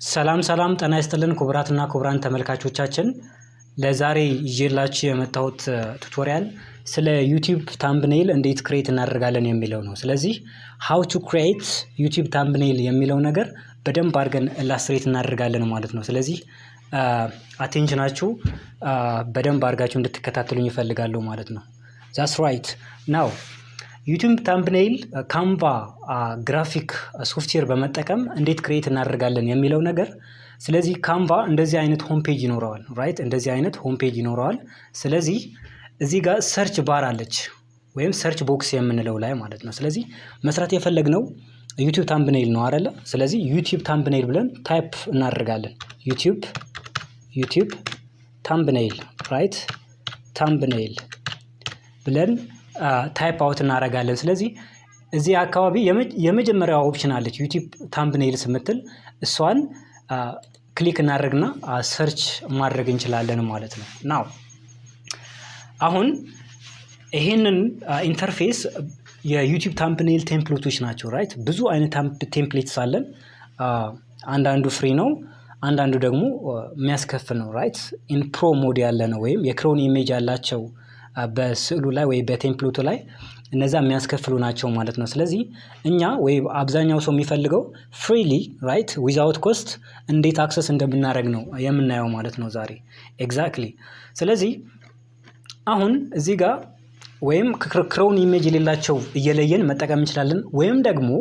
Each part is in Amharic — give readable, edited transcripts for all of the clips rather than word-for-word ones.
ሰላም ጤና ይስጥልን ክቡራትና ክቡራን ተመልካቾቻችን ለዛሬ ይዤላችሁ የመጣሁት ቱቶሪያል ስለ YouTube thumbnail እንዴት ክሬት እናደርጋለን የሚለው ነው። ስለዚህ how to create YouTube thumbnail የሚለው ነገር በደንብ አድርገን ኢላስትሬት እናደርጋለን ማለት ነው። ስለዚህ አቴንሽናችሁ በደንብ አድርጋችሁ እንድትከታተሉኝ እፈልጋለሁ ማለት ነው። that's right now YouTube thumbnail canva graphic ሶፍትዌር በመጠቀም እንዴት ክሬት እናደርጋለን የሚለው ነገር ስለዚህ canva እንደዚህ አይነት ሆም ፔጅ ይኖረዋል ራይት እንደዚህ አይነት ሆም ፔጅ ይኖረዋል ስለዚህ እዚህ ጋር ሰርች ባር አለች ወይም ሰርች ቦክስ የምንለው ላይ ማለት ነው ስለዚህ መስራት የፈለግነው YouTube thumbnail ነው አይደለ ስለዚህ YouTube thumbnail ብለን ታይፕ እናደርጋለን YouTube thumbnail ራይት thumbnail ብለን ታይፕ አውት እናደርጋለን ስለዚህ እዚህ አካባቢ የመጀመሪያው ኦፕሽን አለች YouTube thumbnails የምትል እሷን ክሊክ እናደርግና ሰርች ማድረግ እንችላለን ማለት ነው ናው አሁን ይሄንን ኢንተርፌስ የዩቲዩብ thumbnail ቴምፕሌቶች ናቸው ራይት ብዙ አይነት ቴምፕሌትስ አለን አንዳንዱ ፍሪ ነው አንዳንዱ ደግሞ የሚያስከፍል ነው ራይት ኢን ፕሮ ሞድ ያለ ነው ወይም የክሮን ኢሜጅ ያላቸው በስዕሉ ላይ ወይ በቴምፕሌቱ ላይ እነዛ የሚያስከፍሉ ናቸው ማለት ነው ስለዚህ እኛ ወይ አብዛኛው ሰው የሚፈልገው ፍሪሊ ራይት ዊዛውት ኮስት እንዴት አክሰስ እንደምናደርግ ነው የምናየው ማለት ነው ዛሬ ኤግዛክትሊ ስለዚህ አሁን እዚህ ጋር ወይም ክሮን ኢሜጅ የሌላቸው እየለየን መጠቀም እንችላለን ወይም ደግሞ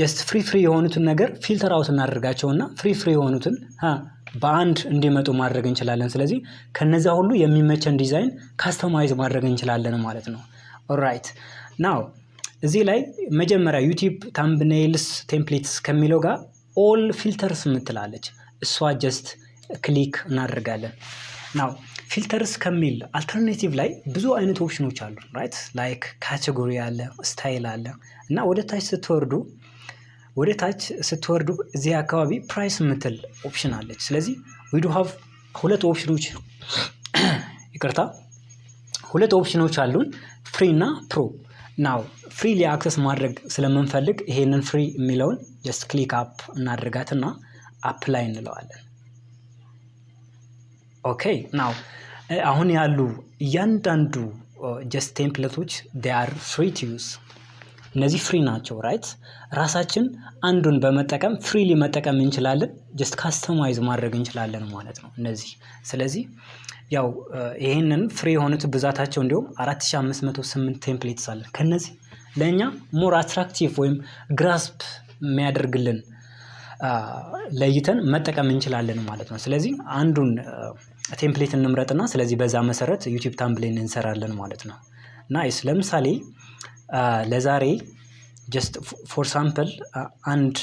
ጀስት ፍሪ የሆኑትን ነገር ፊልተር አውት እናደርጋቸውና ፍሪ የሆኑትን በአንድ እንዲመጡ ማድረግ እንችላለን ስለዚህ ከነዛ ሁሉ የሚመቸን ዲዛይን ካስተማይዝ ማድረግ እንችላለን ማለት ነው ኦልራይት ናው እዚህ ላይ መጀመሪያ YouTube thumbnails templates ከሚለው ጋር all filters ምትላለች እሷ ጀስት ክሊክ እናደርጋለን ናው ፊልተርስ ከሚል አልተርናቲቭ ላይ ብዙ አይነት ኦፕሽኖች አሉ ራይት ላይክ ካቴጎሪ አለ ስታይል አለ እና ወደ ታች ስትወርዱ እዚህ አካባቢ ፕራይስ ምትል ኦፕሽን አለች ስለዚህ we do have ሁለት ኦፕሽኖች አሉን ፍሪ እና ፕሮ ናው ፍሪ አክሰስ ማድረግ ስለምንፈልግ ይሄንን ፍሪ የሚለውን just click up እናደርጋትና apply እንለዋለን ኦኬ ናው አሁን ያሉ እያንዳንዱ just ቴምፕሌቶች they are free to use እነዚህ ፍሪ ናቸው ራይት ራሳችን አንዱን በመጠቀም ፍሪሊ መጠቀም እንችላለን just ካስተማይዝ ማድረግ እንችላለን ማለት ነው እነዚህ ስለዚህ ያው ይሄንን ፍሪ የሆኑት ብዛታቸው እንዲሁም 4508 ቴምፕሌትስ አለ ከነዚህ ለኛ ሞር አትራክቲቭ ወይም ግራስፕ የሚያደርግልን ለይተን መጠቀም እንችላለን ማለት ነው ስለዚህ አንዱን ቴምፕሌት እንምረጥና ስለዚህ በዛ መሰረት YouTube thumbnail እንሰራለን ማለት ነው ናይስ ለምሳሌ ለዛሬ just for sample አንድ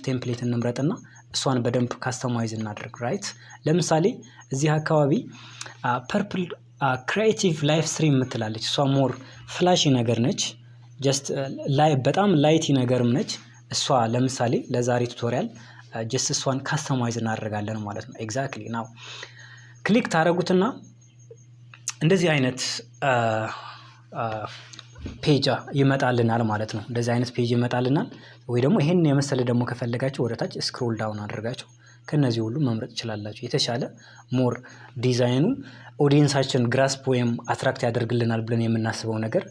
ቴምፕሌት እንምረጥና እሷን በደንብ ካስተማይዝ እናድርግ ራይት ለምሳሌ እዚህ አካባቢ purple creative live stream ምትላለች እሷ ሞር ፍላሺ ነገር ነች just በጣም ላይቲ ነገርም ነች እሷ ለምሳሌ ለዛሬ ቱቶሪያል just እሷን ካስተማይዝ እናደርጋለን ማለት ነው ኤግዛክትሊ ናው ክሊክ ታረጉትና እንደዚህ አይነት ፔጅ ይመጣልናል ማለት ነው እንደዚህ አይነት ፔጅ ይመጣልናል ወይ ደግሞ ይሄን የመሰለ ደግሞ ከፈለጋችሁ ወደ ታች ስክሮል ዳውን አድርጋችሁ ከነዚህ ሁሉ መምረጥ ይችላልላችሁ የተሻለ ሞር ዲዛይኑ ኦዲየንሳችን ግራስፕ ወይም አትራክት ያደርግልናል ብለን የምናስበው ነገር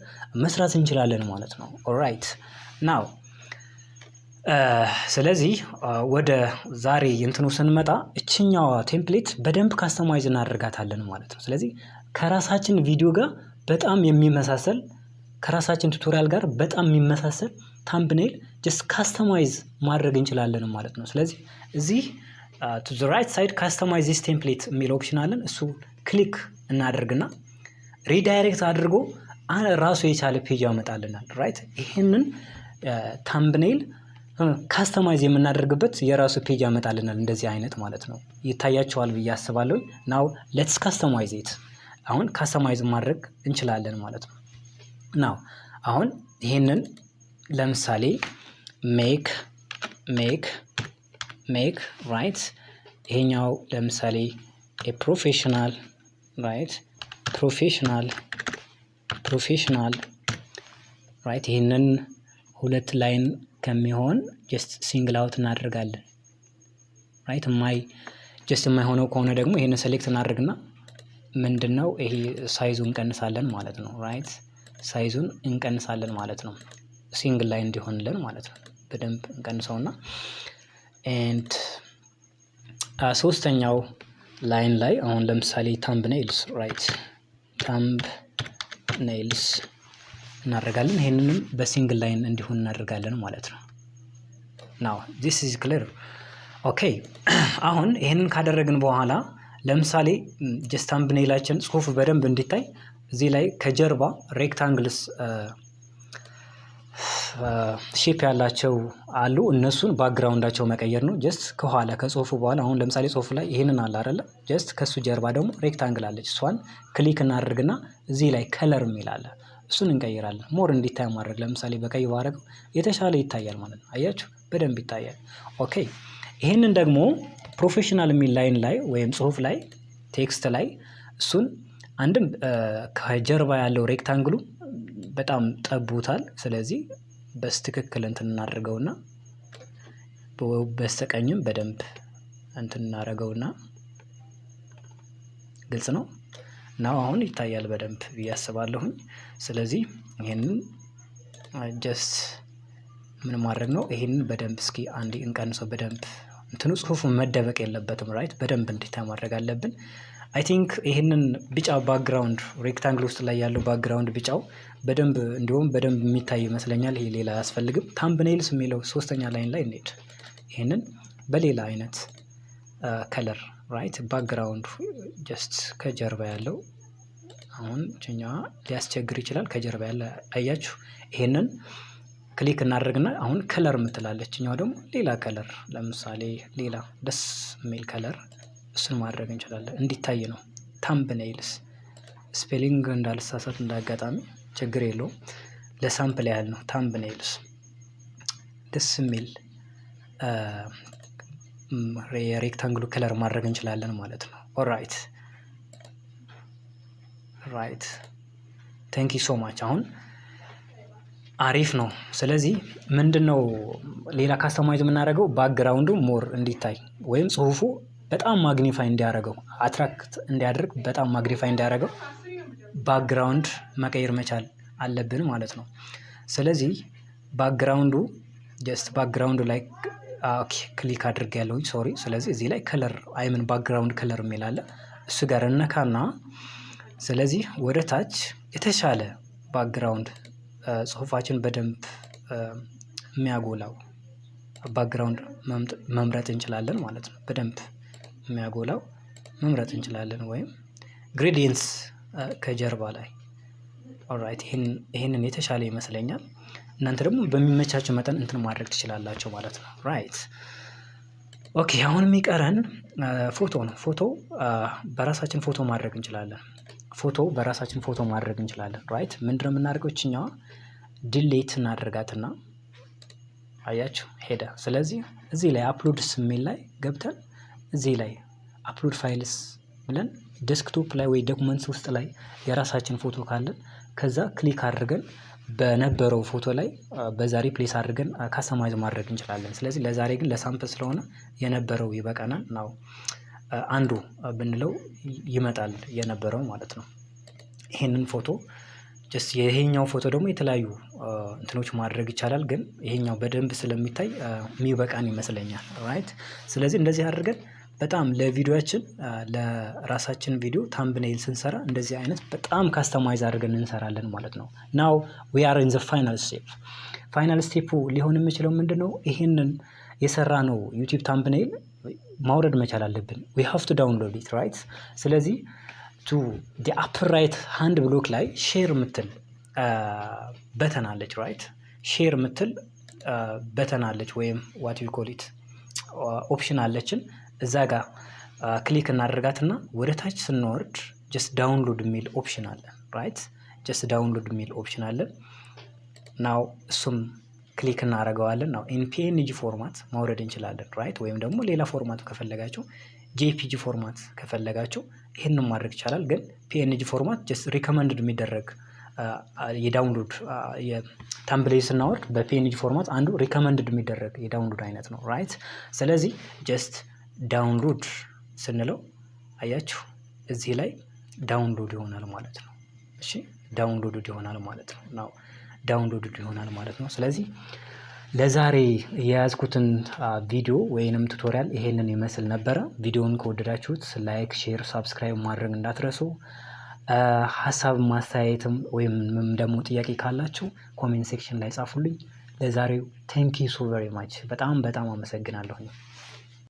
መስራት እንችላለን ማለት ነው ኦልራይት ናው ስለዚህ ወደ ዛሬ እንትኑ ስንመጣ እቺኛዋ ቴምፕሌት በደንብ ካስተማይዝ እናደርጋታለን ማለት ነው ስለዚህ ከራሳችን ቪዲዮ ጋር በጣም የሚመሳሰል ከራሳችን ቱቶሪያል ጋር በጣም የሚመሳሰል thumbnail just customize ማድረግ እንችላለን ማለት ነው ስለዚህ እዚህ to the right side customize this template የሚል ኦፕሽን አለን እሱ ክሊክ እናደርግና ሪዳይሬክት አድርጎ ራሱ የቻለ ፔጅ ያመጣልናል ራይት ይሄንን thumbnail ካስተማይዝ የምናደርግበት የራሱ ፔጅ ያመጣልናል እንደዚህ አይነት ማለት ነው ይታያችኋል ብዬ አስባለሁ now let's customize it አሁን ካስተማይዝ ማድረግ እንችላለን ማለት ነው ናው አሁን ይሄንን ለምሳሌ ሜክ ራይት ይሄኛው ለምሳሌ ፕሮፌሽናል ራይት ፕሮፌሽናል ራይት ይሄንን ሁለት ላይን ከሚሆን just ሲንግል አውት እናደርጋለን ራይት ጀስት የማይሆነው ከሆነ ደግሞ ይሄንን ሴሌክት እናድርግና ምንድነው ይሄ ሳይዙን እንቀንሳለን ማለት ነው። ራይት ሳይዙን እንቀንሳለን ማለት ነው። ሲንግል ላይ እንዲሆንልን ማለት ነው። በደንብ እንቀንሰውና ኤንድ ሶስተኛው ላይን ላይ አሁን ለምሳሌ ታምብኔልስ ራይት ታምብኔልስ እናደርጋለን። ይሄንንም በሲንግል ላይን እንዲሆን እናደርጋለን ማለት ነው። ናው this is clear ኦኬ። አሁን ይሄንን ካደረግን በኋላ ለምሳሌ ጀስት ታምብኔላችን ጽሁፍ በደንብ እንዲታይ እዚህ ላይ ከጀርባ ሬክታንግልስ ሼፕ ያላቸው አሉ። እነሱን ባክግራውንዳቸው መቀየር ነው። ጀስት ከኋላ ከጽሁፉ በኋላ አሁን ለምሳሌ ጽሁፉ ላይ ይሄንን አለ አይደለ? ጀስት ከሱ ጀርባ ደግሞ ሬክታንግል አለች። እሷን ክሊክ እናደርግና እዚህ ላይ ከለር የሚል አለ። እሱን እንቀይራለን። ሞር እንዲታይ ማድረግ ለምሳሌ በቀይ ባረገው የተሻለ ይታያል ማለት ነው። አያችሁ በደንብ ይታያል። ኦኬ ይሄንን ደግሞ ፕሮፌሽናል የሚል ላይን ላይ ወይም ጽሁፍ ላይ ቴክስት ላይ እሱን አንድም ከጀርባ ያለው ሬክታንግሉ በጣም ጠቡታል። ስለዚህ በስትክክል እንትን እናደርገውና በስተቀኝም በደንብ እንትን እናደርገውና ግልጽ ነው ናው አሁን ይታያል በደንብ ያስባለሁኝ። ስለዚህ ይሄንን ጀስት ምን ማድረግ ነው ይሄንን በደንብ እስኪ አንዴ እንቀንሰው። በደንብ እንትኑ ጽሁፉ መደበቅ የለበትም ራይት በደንብ እንዲታይ ማድረግ አለብን። አይ ቲንክ ይሄንን ቢጫ ባክግራውንድ ሬክታንግል ውስጥ ላይ ያለው ባክግራውንድ ቢጫው በደንብ እንዲሁም በደንብ የሚታይ ይመስለኛል። ይሄ ሌላ አያስፈልግም። ታምብኔልስ የሚለው ሶስተኛ ላይን ላይ እንሂድ። ይሄንን በሌላ አይነት ከለር ራይት ባክግራውንድ ጀስት ከጀርባ ያለው አሁን ጭኛዋ ሊያስቸግር ይችላል። ከጀርባ ያለ አያችሁ ይሄንን ክሊክ እናደርግና አሁን ከለር የምትላለች እኛው ደግሞ ሌላ ከለር ለምሳሌ ሌላ ደስ የሚል ከለር እሱን ማድረግ እንችላለን። እንዲታይ ነው። ታምብኔልስ ስፔሊንግ እንዳልሳሳት እንዳጋጣሚ ችግር የለውም። ለሳምፕል ያህል ነው። ታምብኔልስ ደስ የሚል የሬክታንግሉ ከለር ማድረግ እንችላለን ማለት ነው። ኦራይት ራይት ቴንክ ዩ ሶ ማች። አሁን አሪፍ ነው። ስለዚህ ምንድነው ሌላ ካስተማይዝ የምናደርገው ባክግራውንዱ ሞር እንዲታይ ወይም ጽሁፉ በጣም ማግኒፋይ እንዲያደርገው አትራክት እንዲያደርግ በጣም ማግኒፋይ እንዲያደርገው ባክግራውንድ መቀየር መቻል አለብን ማለት ነው። ስለዚህ ባክግራውንዱ ጀስት ባክግራውንዱ ላይ ኦኬ ክሊክ አድርጌያለሁ ሶሪ። ስለዚህ እዚህ ላይ ከለር አይምን ባክግራውንድ ከለር የሚል አለ። እሱ ጋር እነካና ስለዚህ ወደ ታች የተሻለ ባክግራውንድ ጽሁፋችን በደንብ የሚያጎላው ባክግራውንድ መምረጥ እንችላለን ማለት ነው። በደንብ የሚያጎላው መምረጥ እንችላለን ወይም ግሬዲየንትስ ከጀርባ ላይ ኦልራይት ይሄንን የተሻለ ይመስለኛል። እናንተ ደግሞ በሚመቻችሁ መጠን እንትን ማድረግ ትችላላችሁ ማለት ነው። ራይት ኦኬ አሁን የሚቀረን ፎቶ ነው። ፎቶ በራሳችን ፎቶ ማድረግ እንችላለን። ፎቶ ማድረግ እንችላለን። ራይት ምንድነው የምናደርገው? እችኛዋ ዲሌት እናደርጋትና አያችሁ ሄደ። ስለዚህ እዚህ ላይ አፕሎድስ የሚል ላይ ገብተን እዚህ ላይ አፕሎድ ፋይልስ ብለን ዴስክቶፕ ላይ ወይ ዶክመንትስ ውስጥ ላይ የራሳችን ፎቶ ካለን ከዛ ክሊክ አድርገን በነበረው ፎቶ ላይ በዛ ሪፕሌስ አድርገን ካስተማይዝ ማድረግ እንችላለን። ስለዚህ ለዛሬ ግን ለሳምፕል ስለሆነ የነበረው ይበቃናል። ናው አንዱ ብንለው ይመጣል የነበረው ማለት ነው። ይሄንን ፎቶ ጀስት ይሄኛው ፎቶ ደግሞ የተለያዩ እንትኖች ማድረግ ይቻላል፣ ግን ይሄኛው በደንብ ስለሚታይ የሚበቃን ይመስለኛል። ራይት ስለዚህ እንደዚህ አድርገን በጣም ለቪዲዮአችን ለራሳችን ቪዲዮ ታምብኔል ስንሰራ እንደዚህ አይነት በጣም ካስተማይዝ አድርገን እንሰራለን ማለት ነው። ናው ዊ አር ኢን ዘ ፋይናል ስቴፕ። ፋይናል ስቴፑ ሊሆን የሚችለው ምንድነው? ይሄንን የሰራነው ዩቲዩብ ታምብኔል ማውረድ መቻል አለብን። ዊ ሃቭ ቱ ዳውንሎድ ኢት ራይት። ስለዚህ ቱ ዲ አፕር ራይት ሃንድ ብሎክ ላይ ሼር ምትል በተን አለች። ራይት ሼር ምትል በተን አለች ወይም ዋት ዩ ኮል ኢት ኦፕሽን አለችን። እዛ ጋር ክሊክ እናደርጋትና ወደ ታች ስንወርድ ጀስት ዳውንሎድ የሚል ኦፕሽን አለ። ራይት ጀስት ዳውንሎድ የሚል ኦፕሽን አለ። ናው እሱም ክሊክ እናደርገዋለን። ናው ኢን ፒኤንጂ ፎርማት ማውረድ እንችላለን። ራይት ወይም ደግሞ ሌላ ፎርማት ከፈለጋችሁ ጄፒጂ ፎርማት ከፈለጋችሁ ይሄንን ማድረግ ይቻላል። ግን ፒኤንጂ ፎርማት ጀስት ሪከመንድድ የሚደረግ የዳውንሎድ የታምብኔል ስናወርድ በፒኤንጂ ፎርማት አንዱ ሪከመንድድ የሚደረግ የዳውንሎድ አይነት ነው። ራይት ስለዚህ ጀስት ዳውንሎድ ስንለው አያችሁ እዚህ ላይ ዳውንሎድ ይሆናል ማለት ነው። እሺ ዳውንሎድ ይሆናል ማለት ነው። ናው ዳውንሎድ ይሆናል ማለት ነው። ስለዚህ ለዛሬ የያዝኩትን ቪዲዮ ወይንም ቱቶሪያል ይሄንን ይመስል ነበረ። ቪዲዮውን ከወደዳችሁት ላይክ፣ ሼር፣ ሳብስክራይብ ማድረግ እንዳትረሱ። ሀሳብ ማስተያየትም ወይም ደግሞ ጥያቄ ካላችሁ ኮሜንት ሴክሽን ላይ ጻፉልኝ። ለዛሬው ቴንክ ዩ ሶ ቬሪ ማች በጣም አመሰግናለሁ።